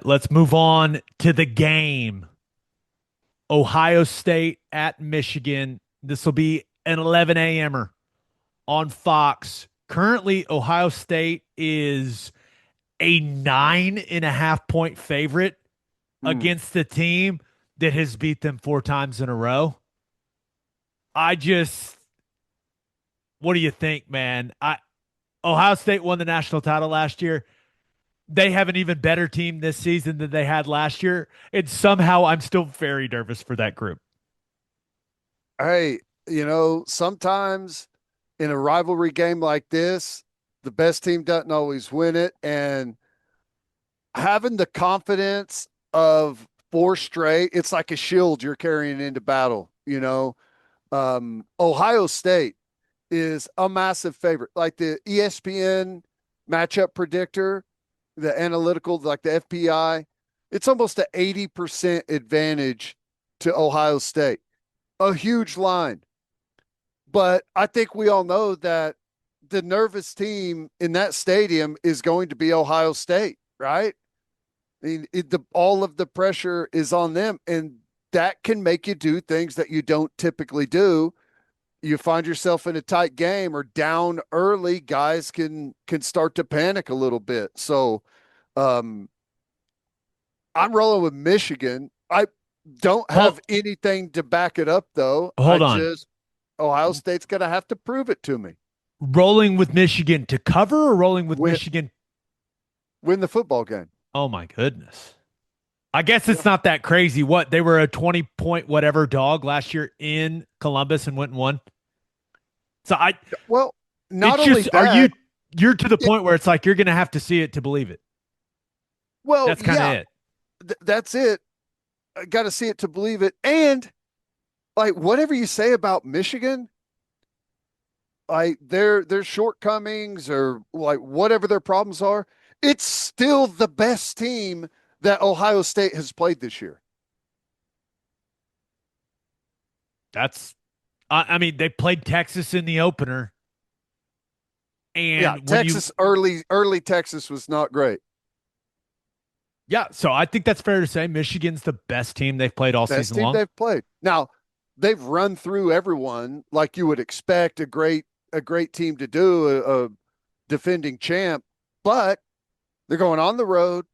Let's move on to the game. Ohio State at Michigan. This will be an 11 a.m.er on Fox. Currently, Ohio State is a 9.5 point favorite Hmm. against the team that has beat them 4 times in a row. I just, what do you think, man? Ohio State won the national title last year. They have an even better team this season than they had last year. And somehow I'm still very nervous for that group. Hey, sometimes in a rivalry game like this, the best team doesn't always win it. And having the confidence of four straight, it's like a shield you're carrying into battle. Ohio State is a massive favorite. Like the ESPN matchup predictor, the analytical, like the FPI, it's almost an 80% advantage to Ohio State. A huge line. But I think we all know that the nervous team in that stadium is going to be Ohio State, right? I mean, all of the pressure is on them, and that can make you do things that you don't typically do. You find yourself in a tight game or down early, guys can start to panic a little bit. So, um, I'm rolling with Michigan. I don't Hold, have anything to back it up, though. I hold on. just Ohio State's going to have to prove it to me. Rolling with Michigan to cover or rolling with Win, Michigan? win the football game. Oh my goodness. I guess Yeah. it's not that crazy. What? They were a 20 point whatever dog last year in Columbus and went and won. So Well, not it's only just, that, you're to the it, point where it's like you're going to have to see it to believe it. well, That's kind of yeah, it. that's it. I got to see it to believe it. And like whatever you say about Michigan, like their shortcomings or like whatever their problems are, it's still the best team that Ohio State has played this year. That's, I mean, they played Texas in the opener. Yeah, And when you, Texas early Texas was not great. yeah, so I think that's fair to say Michigan's the best team they've played all Best season team long. they've played. Now, they've run through everyone like you would expect a great team to do, a defending champ, but they're going on the road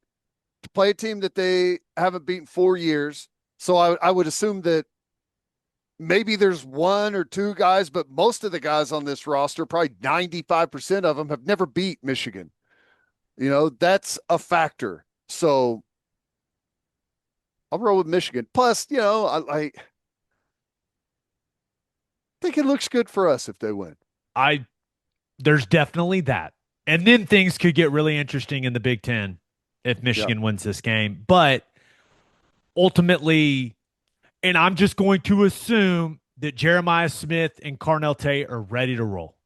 to play a team that they haven't beaten 4 years. So I would assume that maybe there's one or two guys, but most of the guys on this roster, probably 95% of them, have never beat Michigan. That's a factor. So I'll roll with Michigan. Plus, I think it looks good for us if they win. I There's definitely that. And then things could get really interesting in the Big Ten if Yeah. Michigan wins this game. But ultimately, and I'm just going to assume that Jeremiah Smith and Carnell Tate are ready to roll.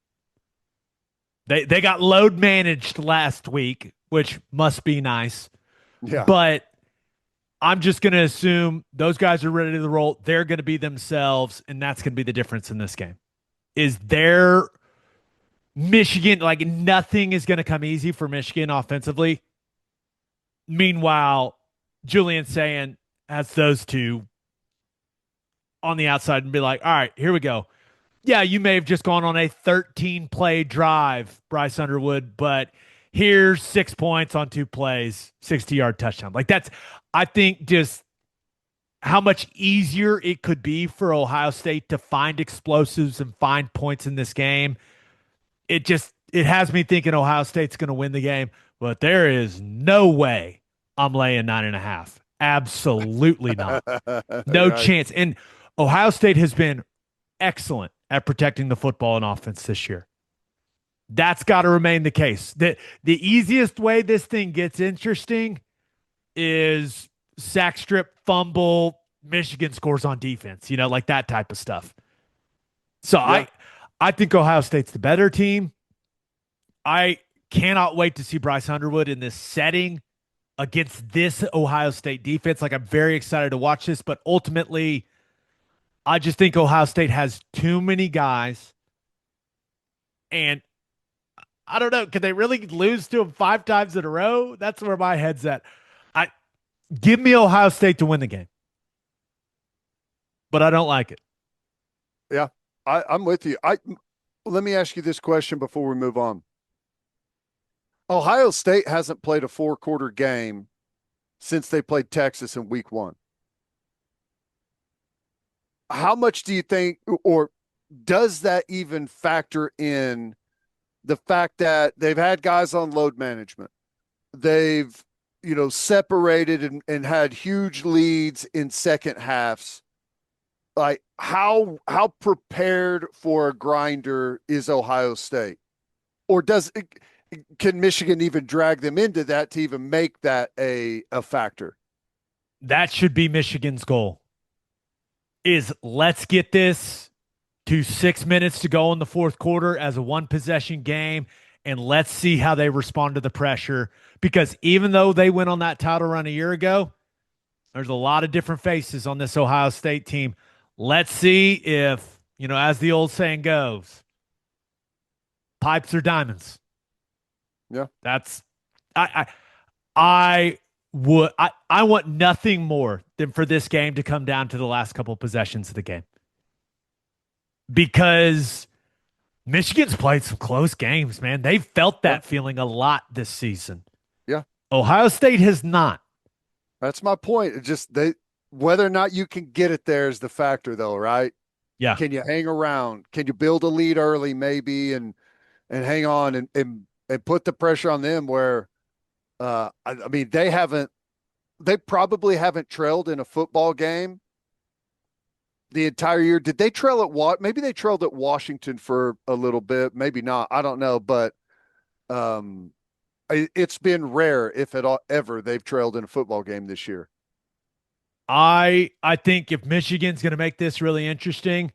They got load managed last week, which must be nice. Yeah. But I'm just going to assume those guys are ready to roll. They're going to be themselves, and that's going to be the difference in this game. Is their Michigan, like nothing is going to come easy for Michigan offensively. Meanwhile, Julian Sayin has those two on the outside and be like, all right, here we go. Yeah, you may have just gone on a 13 play drive, Bryce Underwood, but here's 6 points on 2 plays, 60-yard touchdown. Like that's, I think, just how much easier it could be for Ohio State to find explosives and find points in this game. It has me thinking Ohio State's going to win the game, but there is no way I'm laying 9.5. Absolutely not. No Right. chance. And Ohio State has been excellent at protecting the football and offense this year. That's got to remain the case. The easiest way this thing gets interesting is sack strip fumble, Michigan scores on defense, like that type of stuff. So Yeah. I think Ohio State's the better team. I cannot wait to see Bryce Underwood in this setting against this Ohio State defense. Like I'm very excited to watch this, but ultimately I just think Ohio State has too many guys, and I don't know. Can they really lose to them 5 times in a row? That's where my head's at. I Give me Ohio State to win the game, but I don't like it. Yeah, I'm with you. Let me ask you this question before we move on. Ohio State hasn't played a four-quarter game since they played Texas in week one. How much do you think, or does that even factor in the fact that they've had guys on load management? They've, separated and had huge leads in second halves. Like how prepared for a grinder is Ohio State? Or can Michigan even drag them into that to even make that a factor? That should be Michigan's goal. Is let's get this to 6 minutes to go in the fourth quarter as a one possession game, and let's see how they respond to the pressure. Because even though they went on that title run a year ago, there's a lot of different faces on this Ohio State team. Let's see if, as the old saying goes, pipes are diamonds. Yeah. That's I I would I want nothing more than for this game to come down to the last couple of possessions of the game. Because Michigan's played some close games, man. They've felt Yeah. that feeling a lot this season. Yeah. Ohio State has not. That's my point. It just whether or not you can get it there is the factor though, right? Yeah. Can you hang around? Can you build a lead early maybe and hang on and put the pressure on them where I mean they probably haven't trailed in a football game the entire year. Did they trail at what? Maybe they trailed at Washington for a little bit, maybe not. I don't know, but um it's been rare if at all ever they've trailed in a football game this year. I think if Michigan's going to make this really interesting,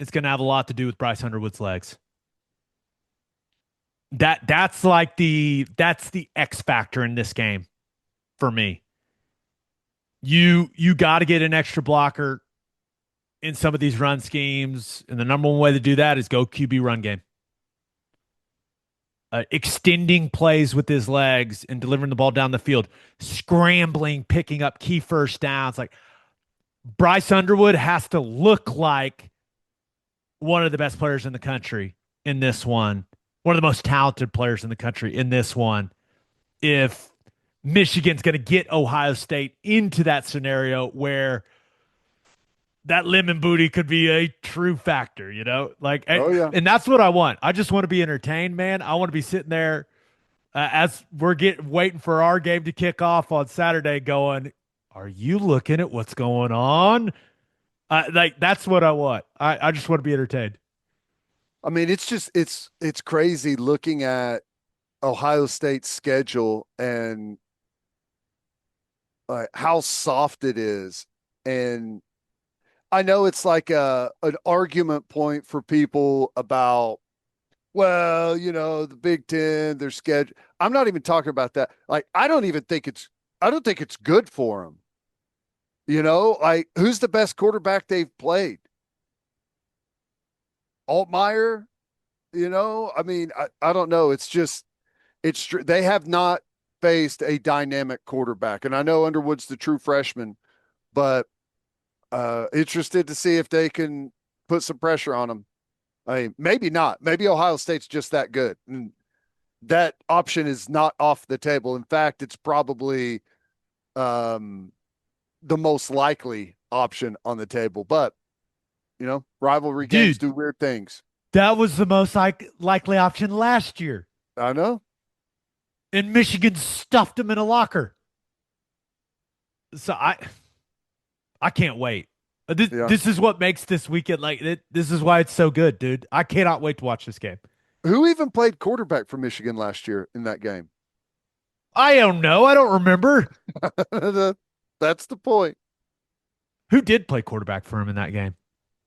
it's going to have a lot to do with Bryce Underwood's legs. That's the X factor in this game for me. You got to get an extra blocker in some of these run schemes, and the number one way to do that is go QB run game. Extending plays with his legs and delivering the ball down the field, scrambling, picking up key first downs. Like Bryce Underwood has to look like one of the best players in the country in this one of the most talented players in the country in this one. If Michigan's going to get Ohio State into that scenario where that lemon booty could be a true factor, Oh yeah. and that's what I want. I just want to be entertained, man. I want to be sitting there as we're waiting for our game to kick off on Saturday going, are you looking at what's going on? Like that's what I want. I just want to be entertained. I mean, it's crazy looking at Ohio State's schedule and how soft it is. And I know it's like an argument point for people about, well, the Big Ten, their schedule. I'm not even talking about that. Like, I don't think it's good for them. Like who's the best quarterback they've played? Altmaier, I mean, I don't know. They have not faced a dynamic quarterback. And I know Underwood's the true freshman, but interested to see if they can put some pressure on him. I mean, maybe not. Maybe Ohio State's just that good. And that option is not off the table. In fact, it's probably um, the most likely option on the table. But, rivalry games Dude, do weird things. that was the most likely option last year. I know. And Michigan stuffed him in a locker. So I can't wait. This, Yeah. this is what makes this weekend this is why it's so good, dude. I cannot wait to watch this game. Who even played quarterback for Michigan last year in that game? I don't know. I don't remember That's the point. who did play quarterback for him in that game.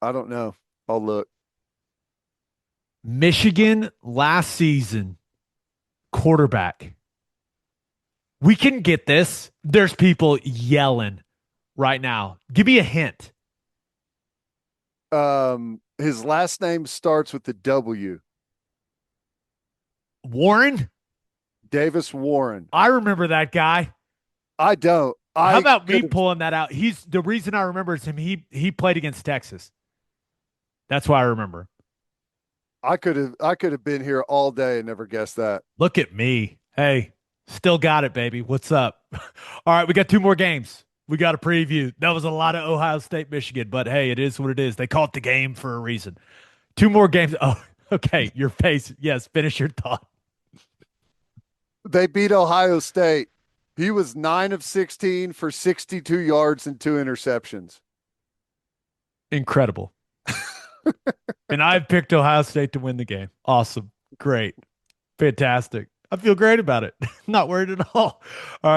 I don't know. I'll look. Michigan last season quarterback. We can get this. There's people yelling right now. Give me a hint. His last name starts with the W. Warren? Davis Warren. I remember that guy. I don't. How I about me could have. pulling that out? He's the reason I remember is him. He played against Texas. That's why I remember. I could have. I could have been here all day and never guessed that. Look at me. Hey, still got it, baby. What's up? All right, we got two more games. We got a preview. That was a lot of Ohio State, Michigan, but hey, it is what it is. They call it the game for a reason. Two more games. Oh, okay. Your face. Yes, finish your thought. They beat Ohio State. He was 9 of 16 for 62 yards and 2 interceptions. Incredible. And I've picked Ohio State to win the game. Awesome. Great. Fantastic. I feel great about it. Not worried at all. All right.